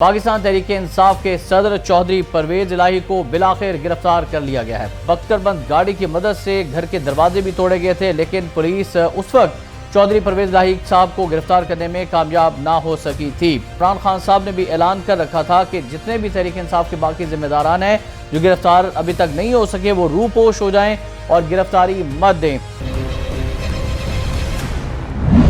पाकिस्तान तहरीक इंसाफ के सदर चौधरी परवेज इलाही को बिलाखिर गिरफ्तार कर लिया गया है। बख्तरबंद गाड़ी की मदद से घर के दरवाजे भी तोड़े गए थे, लेकिन पुलिस उस वक्त चौधरी परवेज इलाही साहब को गिरफ्तार करने में कामयाब ना हो सकी थी। इमरान खान साहब ने भी ऐलान कर रखा था कि जितने भी तहरीक इंसाफ के बाकी जिम्मेदारान हैं जो गिरफ्तार अभी तक नहीं हो सके वो रूपोश हो जाएं और गिरफ्तारी मत दें।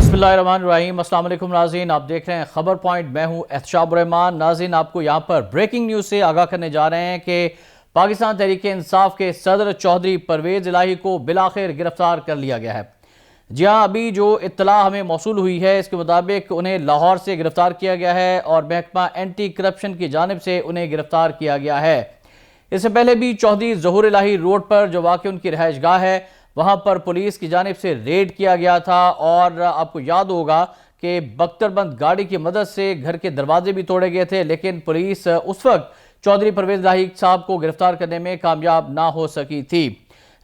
बिस्मिल्लाहिर्रहमानिर्रहीम, अस्सलाम वालेकुम नाज़रीन, आप देख रहे हैं खबर पॉइंट। मैं हूं एहतशाब रहमान। नाज़रीन, आपको यहां पर ब्रेकिंग न्यूज़ से आगाह करने जा रहे हैं कि पाकिस्तान तहरीक इंसाफ के सदर चौधरी परवेज इलाही को बिलाखिर गिरफ्तार कर लिया गया है। जी हाँ, अभी जो इत्तला हमें मौसूल हुई है इसके मुताबिक उन्हें लाहौर से गिरफ्तार किया गया है और महकमा एंटी करप्शन की जानिब से उन्हें गिरफ्तार किया गया है। इससे पहले भी चौधरी ज़हूर इलाही रोड पर जो वाकई उनकी रहायशगाह है वहां पर पुलिस की जानिब से रेड किया गया था और आपको याद होगा कि बख्तरबंद गाड़ी की मदद से घर के दरवाजे भी तोड़े गए थे, लेकिन पुलिस उस वक्त चौधरी परवेज इलाही साहब को गिरफ्तार करने में कामयाब ना हो सकी थी।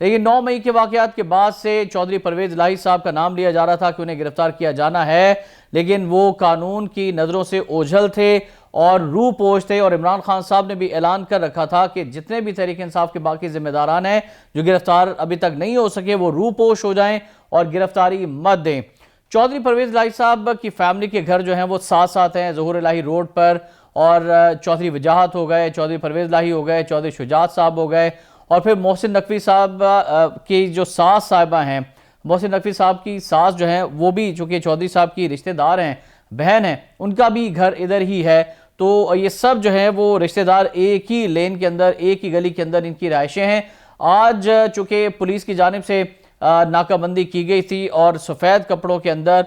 लेकिन 9 मई के वाकयात के बाद से चौधरी परवेज इलाही साहब का नाम लिया जा रहा था कि उन्हें गिरफ्तार किया जाना है, लेकिन वो कानून की नज़रों से ओझल थे और रूपोश थे। और इमरान खान साहब ने भी ऐलान कर रखा था कि जितने भी तहरीक इंसाफ के बाकी जिम्मेदारान हैं जो गिरफ्तार अभी तक नहीं हो सके वो रूपोश हो जाएं और गिरफ्तारी मत दें। चौधरी परवेज इलाही साहब की फैमिली के घर जो हैं वो साथ साथ हैं ज़हूर इलाही रोड पर, और चौधरी वजाहत हो गए, चौधरी परवेज इलाही हो गए, चौधरी शुजात साहब हो गए, और फिर मोहसिन नकवी साहब की जो सास साहिबा हैं, मोहसिन नकवी साहब की सास जो हैं वो भी चूँकि चौधरी साहब की रिश्तेदार हैं, बहन हैं, उनका भी घर इधर ही है। तो ये सब जो है वो रिश्तेदार एक ही लेन के अंदर, एक ही गली के अंदर इनकी रहायशें हैं। आज चूँकि पुलिस की जानिब से नाकाबंदी की गई थी और सफ़ेद कपड़ों के अंदर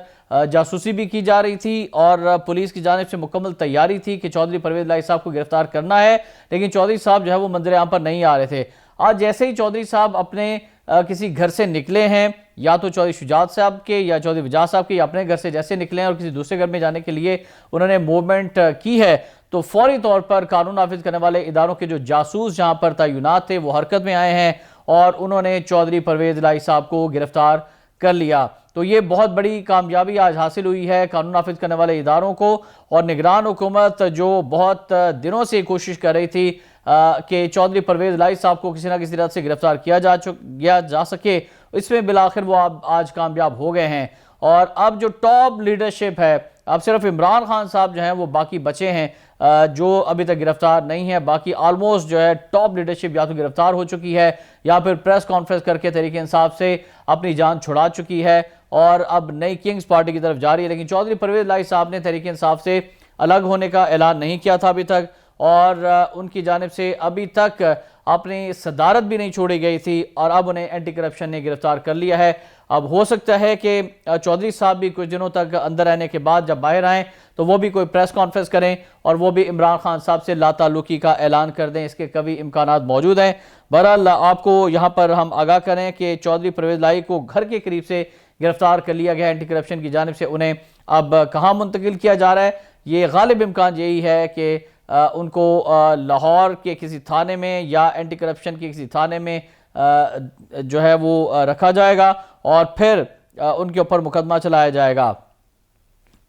जासूसी भी की जा रही थी और पुलिस की जानिब से मुकम्मल तैयारी थी कि चौधरी परवेज इलाही साहब को गिरफ्तार करना है, लेकिन चौधरी साहब जो है वो मंजर आम पर नहीं आ रहे थे। आज जैसे ही चौधरी साहब अपने किसी घर से निकले हैं, या तो चौधरी शुजात साहब के या चौधरी वजाहत साहब के, या अपने घर से जैसे निकले हैं और किसी दूसरे घर में जाने के लिए उन्होंने मूवमेंट की है, तो फौरी तौर पर कानून नाफिज करने वाले इदारों के जो जासूस जहां पर तैनात थे वो हरकत में आए हैं और उन्होंने चौधरी परवेज इलाही साहब को गिरफ्तार कर लिया। तो ये बहुत बड़ी कामयाबी आज हासिल हुई है कानून नाफिज करने वाले इदारों को, और निगरान हुकूमत जो बहुत दिनों से कोशिश कर रही थी कि चौधरी परवेज इलाही साहब को किसी ना किसी तरह से गिरफ्तार किया जा सके, इसमें बिलाखिर वो आज कामयाब हो गए हैं। और अब जो टॉप लीडरशिप है, अब सिर्फ इमरान खान साहब जो हैं वो बाकी बचे हैं जो अभी तक गिरफ्तार नहीं है। बाकी ऑलमोस्ट जो है टॉप लीडरशिप या तो गिरफ्तार हो चुकी है या फिर प्रेस कॉन्फ्रेंस करके तहरीक इंसाफ से अपनी जान छुड़ा चुकी है और अब नई किंग्स पार्टी की तरफ जा रही है। लेकिन चौधरी परवेज इलाही साहब ने तहरीक इंसाफ से अलग होने का ऐलान नहीं किया था अभी तक, और उनकी जानिब से अभी तक अपनी सदारत भी नहीं छोड़ी गई थी, और अब उन्हें एंटी करप्शन ने गिरफ्तार कर लिया है। अब हो सकता है कि चौधरी साहब भी कुछ दिनों तक अंदर रहने के बाद जब बाहर आएँ तो वो भी कोई प्रेस कॉन्फ्रेंस करें और वो भी इमरान खान साहब से लाताल्लुकी का ऐलान कर दें, इसके कभी इम्कानात मौजूद हैं। बहरहाल आपको यहाँ पर हम आगाह करें कि चौधरी परवेज इलाही को घर के करीब से गिरफ्तार कर लिया गया एंटी करप्शन की जानिब से। उन्हें अब कहाँ मुंतकिल किया जा रहा है, ये गालिब इम्कान यही है कि उनको लाहौर के किसी थाने में या एंटी करप्शन के किसी थाने में जो है वो रखा जाएगा और फिर उनके ऊपर मुकदमा चलाया जाएगा।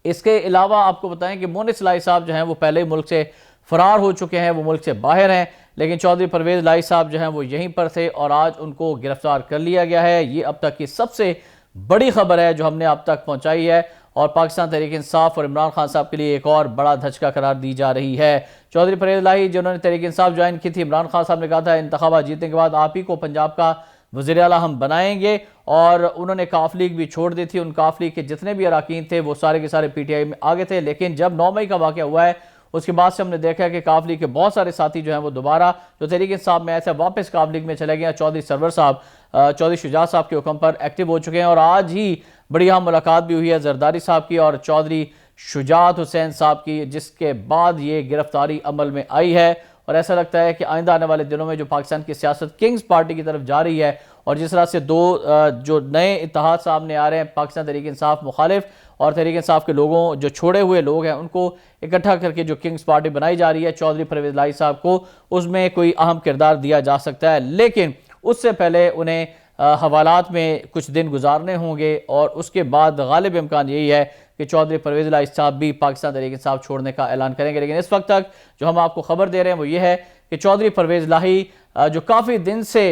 इसके अलावा आपको बताएं कि मोनिस इलाही साहब जो हैं वो पहले ही मुल्क से फरार हो चुके हैं, वो मुल्क से बाहर हैं, लेकिन चौधरी परवेज इलाही साहब जो हैं वो यहीं पर थे और आज उनको गिरफ्तार कर लिया गया है। ये अब तक की सबसे बड़ी खबर है जो हमने अब तक पहुंचाई है, और पाकिस्तान तहरीक इंसाफ और इमरान खान साहब के लिए एक और बड़ा धचका करार दी जा रही है। चौधरी परवेज इलाही जिन्होंने तहरीक इंसाफ ज्वाइन की थी, इमरान खान साहब ने कहा था इंतखाबात जीतने के बाद आप ही को पंजाब का वज़ीर आला हम बनाएंगे, और उन्होंने काफ लीग भी छोड़ दी थी। उन काफ लीग के जितने भी अरकान थे वो सारे के सारे PTI में आगे थे, लेकिन जब 9 मई का वाक़या हुआ है उसके बाद से हमने देखा है कि काफ लीग के बहुत सारे साथी जो हैं वो दोबारा जो तहरीक इंसाफ में ऐसे वापस काफ लीग में चले गए। चौधरी सरवर साहब चौधरी शुजात साहब के हुक्म पर एक्टिव हो चुके हैं, और आज ही बड़ी अहम मुलाकात भी हुई है जरदारी साहब की और चौधरी शुजात हुसैन साहब की, जिसके बाद ये गिरफ्तारी अमल में आई है। और ऐसा लगता है कि आइंदा आने वाले दिनों में जो पाकिस्तान की सियासत किंग्स पार्टी की तरफ जा रही है, और जिस तरह से दो जो नए इत्तेहाद सामने आ रहे हैं, पाकिस्तान तहरीक इंसाफ मुखालिफ और तहरीक इंसाफ के लोगों जो छोड़े हुए लोग हैं उनको इकट्ठा करके जो किंग्स पार्टी बनाई जा रही है, चौधरी परवेज इलाही साहब को उसमें कोई अहम किरदार दिया जा सकता है। लेकिन उससे पहले उन्हें हवालात में कुछ दिन गुजारने होंगे और उसके बाद गालिब इम्कान यही है कि चौधरी परवेज इलाही साहब भी पाकिस्तान तहरीक इंसाफ छोड़ने का ऐलान करेंगे। लेकिन इस वक्त तक जो हम आपको खबर दे रहे हैं वो ये है कि चौधरी परवेज इलाही जो काफ़ी दिन से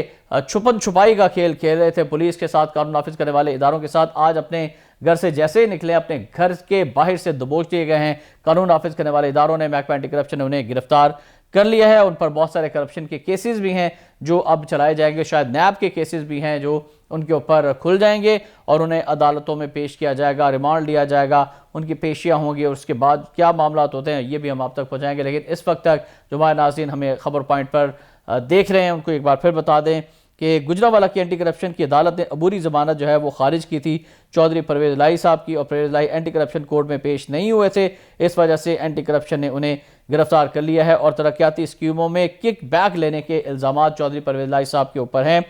छुपन छुपाई का खेल खेल रहे थे पुलिस के साथ, कानून नाफिज करने वाले इदारों के साथ, आज अपने घर से जैसे ही निकले अपने घर के बाहर से दबोच दिए गए हैं। कानून नाफिज करने वाले इदारों ने, महकमा एंटी करप्शन ने उन्हें गिरफ्तार कर लिया है। उन पर बहुत सारे करप्शन के केसेस भी हैं जो अब चलाए जाएंगे, शायद नैब के केसेस भी हैं जो उनके ऊपर खुल जाएंगे और उन्हें अदालतों में पेश किया जाएगा, रिमांड लिया जाएगा, उनकी पेशियां होंगी और उसके बाद क्या मामला होते हैं ये भी हम आप तक पहुंचाएंगे। लेकिन इस वक्त तक जो हमारे नाज़रीन हमें खबर पॉइंट पर देख रहे हैं उनको एक बार फिर बता दें कि गुजरांवाला की एंटी करप्शन की अदालत ने अबूरी जमानत जो है वो खारिज की थी चौधरी परवेज इलाही साहब की, और परवेज इलाही एंटी करप्शन कोर्ट में पेश नहीं हुए थे। इस वजह से एंटी करप्शन ने उन्हें गिरफ्तार कर लिया है और तरक्याती स्कीमों में किक बैक लेने के इल्ज़ामात चौधरी परवेज इलाही साहब के ऊपर हैं।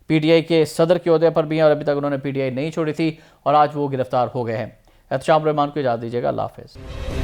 PTI के सदर के ओहदे पर भी हैं और अभी तक उन्होंने PTI नहीं छोड़ी थी और आज वो गिरफ्तार हो गए हैं। एहतशाम रहमान को इजाज़त दीजिएगा। अल्लाह हाफ़िज़।